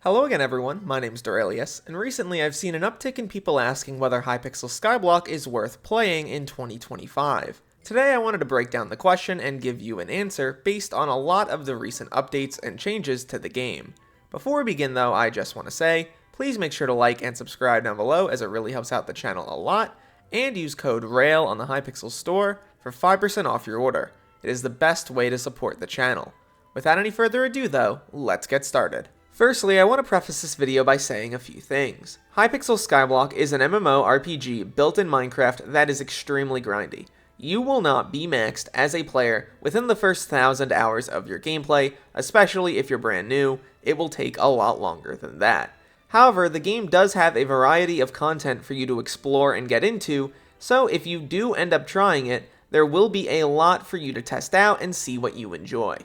Hello again everyone, my name's Derailious, and recently I've seen an uptick in people asking whether Hypixel Skyblock is worth playing in 2025. Today I wanted to break down the question and give you an answer based on a lot of the recent updates and changes to the game. Before we begin though, I just want to say, please make sure to like and subscribe down below as it really helps out the channel a lot, and use code RAIL on the Hypixel store for 5% off your order. It is the best way to support the channel. Without any further ado though, let's get started. Firstly, I want to preface this video by saying a few things. Hypixel Skyblock is an MMORPG built in Minecraft that is extremely grindy. You will not be maxed as a player within the first 1,000 hours of your gameplay, especially if you're brand new. It will take a lot longer than that. However, the game does have a variety of content for you to explore and get into, so if you do end up trying it, there will be a lot for you to test out and see what you enjoy.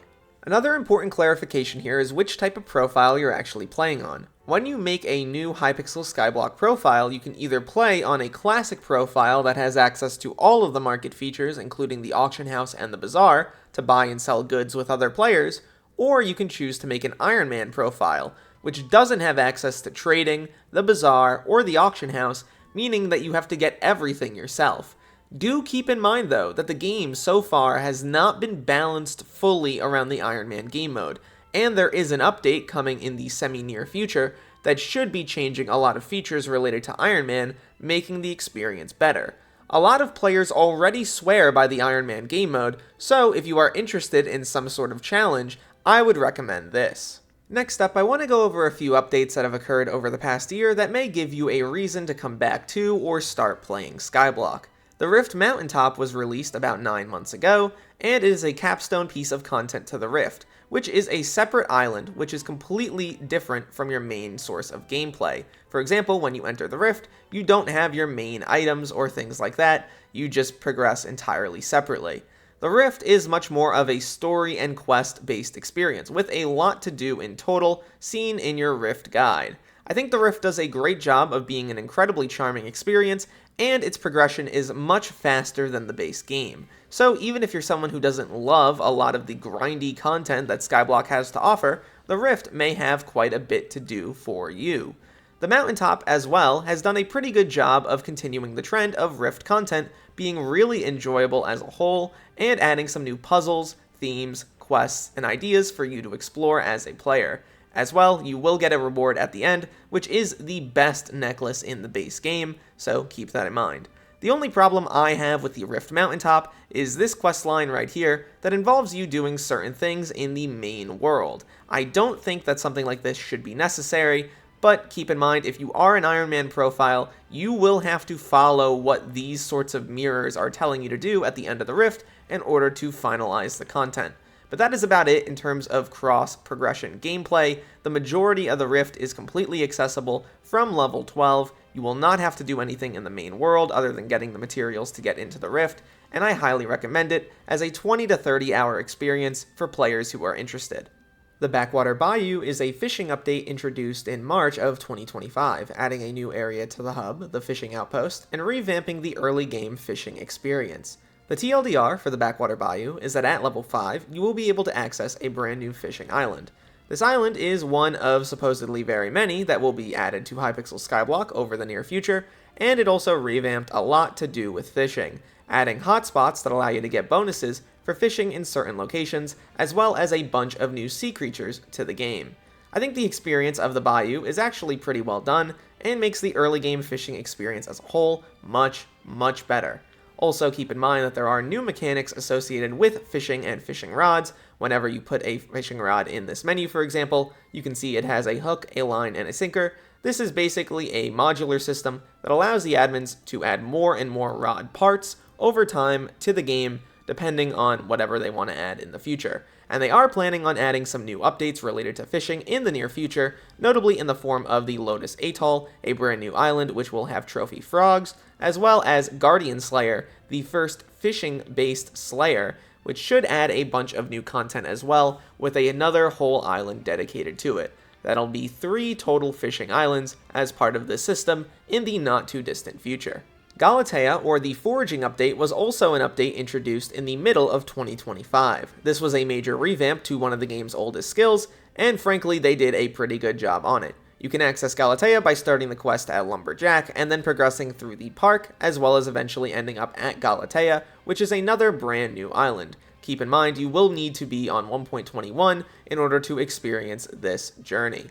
Another important clarification here is which type of profile you're actually playing on. When you make a new Hypixel Skyblock profile, you can either play on a classic profile that has access to all of the market features, including the auction house and the bazaar, to buy and sell goods with other players, or you can choose to make an Iron Man profile, which doesn't have access to trading, the bazaar, or the auction house, meaning that you have to get everything yourself. Do keep in mind though that the game so far has not been balanced fully around the Iron Man game mode, and there is an update coming in the semi-near future that should be changing a lot of features related to Iron Man, making the experience better. A lot of players already swear by the Iron Man game mode, so if you are interested in some sort of challenge, I would recommend this. Next up, I want to go over a few updates that have occurred over the past year that may give you a reason to come back to or start playing Skyblock. The Rift Mountaintop was released about 9 months ago, and it is a capstone piece of content to the Rift, which is a separate island which is completely different from your main source of gameplay. For example, when you enter the Rift, you don't have your main items or things like that, you just progress entirely separately. The Rift is much more of a story and quest-based experience, with a lot to do in total, seen in your Rift guide. I think the Rift does a great job of being an incredibly charming experience, and its progression is much faster than the base game. So even if you're someone who doesn't love a lot of the grindy content that Skyblock has to offer, the Rift may have quite a bit to do for you. The Mountaintop, as well, has done a pretty good job of continuing the trend of Rift content being really enjoyable as a whole, and adding some new puzzles, themes, quests, and ideas for you to explore as a player. As well, you will get a reward at the end, which is the best necklace in the base game, so keep that in mind. The only problem I have with the Rift Mountaintop is this questline right here that involves you doing certain things in the main world. I don't think that something like this should be necessary, but keep in mind if you are an Iron Man profile, you will have to follow what these sorts of mirrors are telling you to do at the end of the Rift in order to finalize the content. But that is about it in terms of cross-progression gameplay. The majority of the Rift is completely accessible from level 12. You will not have to do anything in the main world other than getting the materials to get into the Rift, and I highly recommend it as a 20 to 30 hour experience for players who are interested. The Backwater Bayou is a fishing update introduced in March of 2025, adding a new area to the hub, the fishing outpost, and revamping the early game fishing experience. The TLDR for the Backwater Bayou is that at level 5, you will be able to access a brand new fishing island. This island is one of supposedly very many that will be added to Hypixel Skyblock over the near future, and it also revamped a lot to do with fishing, adding hotspots that allow you to get bonuses for fishing in certain locations, as well as a bunch of new sea creatures to the game. I think the experience of the Bayou is actually pretty well done, and makes the early game fishing experience as a whole much, much better. Also keep in mind that there are new mechanics associated with fishing and fishing rods. Whenever you put a fishing rod in this menu, for example, you can see it has a hook, a line, and a sinker. This is basically a modular system that allows the admins to add more and more rod parts over time to the game, depending on whatever they want to add in the future. And they are planning on adding some new updates related to fishing in the near future, notably in the form of the Lotus Atoll, a brand new island which will have trophy frogs, as well as Guardian Slayer, the first fishing-based Slayer, which should add a bunch of new content as well, with another whole island dedicated to it. That'll be 3 total fishing islands as part of this system in the not-too-distant future. Galatea, or the Foraging update, was also an update introduced in the middle of 2025. This was a major revamp to one of the game's oldest skills, and frankly they did a pretty good job on it. You can access Galatea by starting the quest at Lumberjack and then progressing through the park, as well as eventually ending up at Galatea, which is another brand new island. Keep in mind you will need to be on 1.21 in order to experience this journey.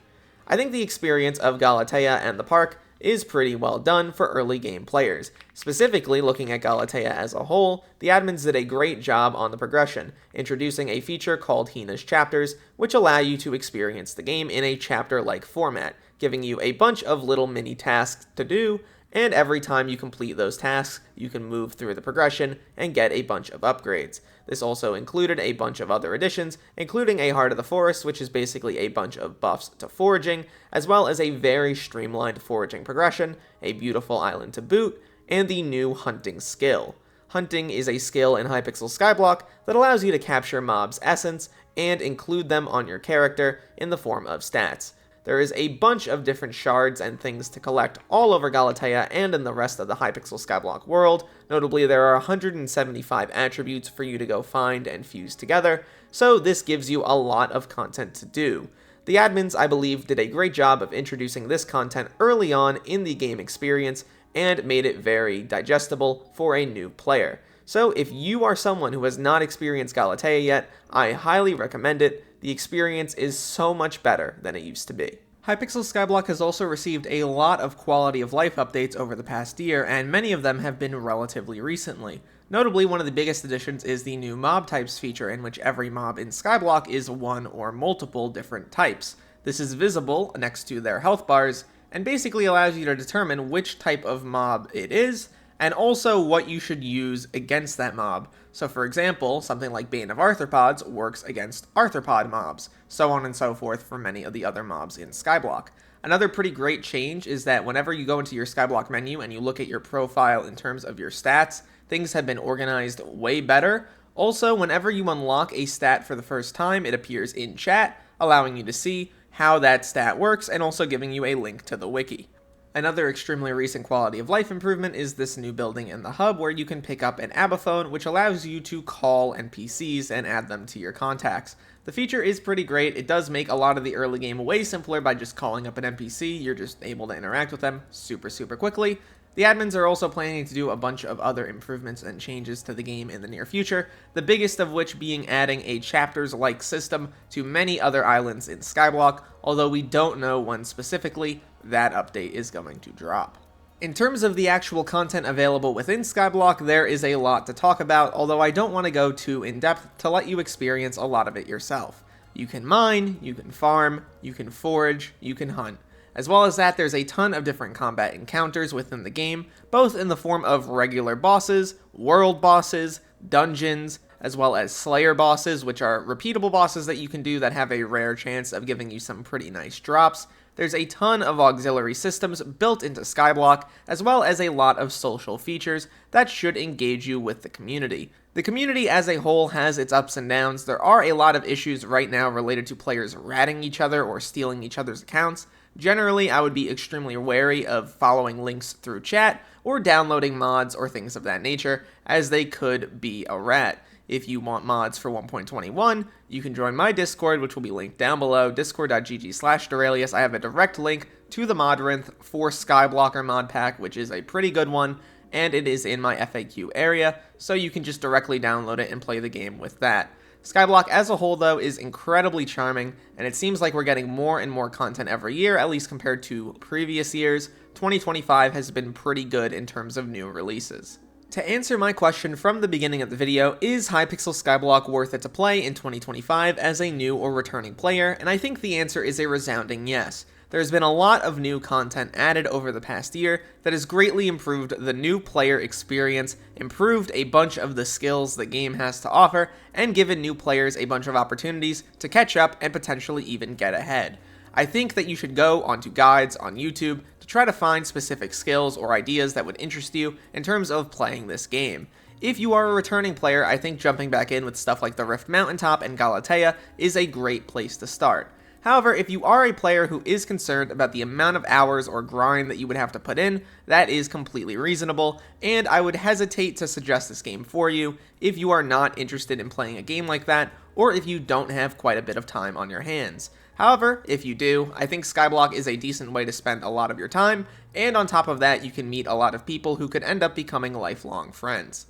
I think the experience of Galatea and the park is pretty well done for early game players. Specifically, looking at Galatea as a whole, the admins did a great job on the progression, introducing a feature called Hina's Chapters, which allow you to experience the game in a chapter-like format, giving you a bunch of little mini tasks to do, and every time you complete those tasks, you can move through the progression and get a bunch of upgrades. This also included a bunch of other additions, including a Heart of the Forest, which is basically a bunch of buffs to foraging, as well as a very streamlined foraging progression, a beautiful island to boot, and the new hunting skill. Hunting is a skill in Hypixel Skyblock that allows you to capture mobs' essence and include them on your character in the form of stats. There is a bunch of different shards and things to collect all over Galatea and in the rest of the Hypixel Skyblock world. Notably, there are 175 attributes for you to go find and fuse together, so this gives you a lot of content to do. The admins, I believe, did a great job of introducing this content early on in the game experience and made it very digestible for a new player. So if you are someone who has not experienced Galatea yet, I highly recommend it. The experience is so much better than it used to be. Hypixel Skyblock has also received a lot of quality of life updates over the past year, and many of them have been relatively recently. Notably, one of the biggest additions is the new mob types feature, in which every mob in Skyblock is one or multiple different types. This is visible next to their health bars, and basically allows you to determine which type of mob it is, and also what you should use against that mob. So for example, something like Bane of Arthropods works against arthropod mobs, so on and so forth for many of the other mobs in Skyblock. Another pretty great change is that whenever you go into your Skyblock menu and you look at your profile in terms of your stats, things have been organized way better. Also, whenever you unlock a stat for the first time, it appears in chat, allowing you to see how that stat works and also giving you a link to the wiki. Another extremely recent quality of life improvement is this new building in the hub where you can pick up an abaphone, which allows you to call NPCs and add them to your contacts. The feature is pretty great. It does make a lot of the early game way simpler by just calling up an NPC. You're just able to interact with them super quickly. The admins are also planning to do a bunch of other improvements and changes to the game in the near future, the biggest of which being adding a chapters-like system to many other islands in Skyblock, although we don't know when specifically that update is going to drop. In terms of the actual content available within Skyblock, there is a lot to talk about, although I don't want to go too in-depth to let you experience a lot of it yourself. You can mine, you can farm, you can forage, you can hunt. As well as that, there's a ton of different combat encounters within the game, both in the form of regular bosses, world bosses, dungeons, as well as Slayer bosses, which are repeatable bosses that you can do that have a rare chance of giving you some pretty nice drops. There's a ton of auxiliary systems built into Skyblock, as well as a lot of social features that should engage you with the community. The community as a whole has its ups and downs. There are a lot of issues right now related to players ratting each other or stealing each other's accounts. Generally, I would be extremely wary of following links through chat or downloading mods or things of that nature, as they could be a rat. If you want mods for 1.21, you can join my Discord, which will be linked down below, discord.gg/Derailious. I have a direct link to the Modrinth for Skyblocker mod pack, which is a pretty good one, and it is in my FAQ area, so you can just directly download it and play the game with that. Skyblock as a whole, though, is incredibly charming, and it seems like we're getting more and more content every year, at least compared to previous years. 2025 has been pretty good in terms of new releases. To answer my question from the beginning of the video, is Hypixel Skyblock worth it to play in 2025 as a new or returning player? And I think the answer is a resounding yes. There's been a lot of new content added over the past year that has greatly improved the new player experience, improved a bunch of the skills the game has to offer, and given new players a bunch of opportunities to catch up and potentially even get ahead. I think that you should go onto guides on YouTube to try to find specific skills or ideas that would interest you in terms of playing this game. If you are a returning player, I think jumping back in with stuff like the Rift Mountaintop and Galatea is a great place to start. However, if you are a player who is concerned about the amount of hours or grind that you would have to put in, that is completely reasonable, and I would hesitate to suggest this game for you if you are not interested in playing a game like that, or if you don't have quite a bit of time on your hands. However, if you do, I think Skyblock is a decent way to spend a lot of your time, and on top of that, you can meet a lot of people who could end up becoming lifelong friends.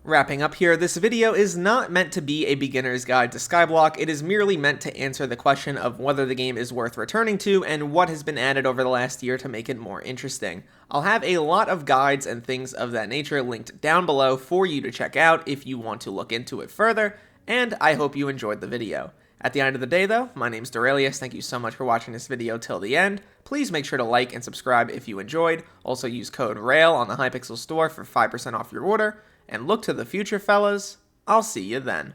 Wrapping up here, this video is not meant to be a beginner's guide to Skyblock, it is merely meant to answer the question of whether the game is worth returning to and what has been added over the last year to make it more interesting. I'll have a lot of guides and things of that nature linked down below for you to check out if you want to look into it further, and I hope you enjoyed the video. At the end of the day though, my name's Derailious, thank you so much for watching this video till the end. Please make sure to like and subscribe if you enjoyed, also use code RAIL on the Hypixel store for 5% off your order, and look to the future fellas, I'll see you then.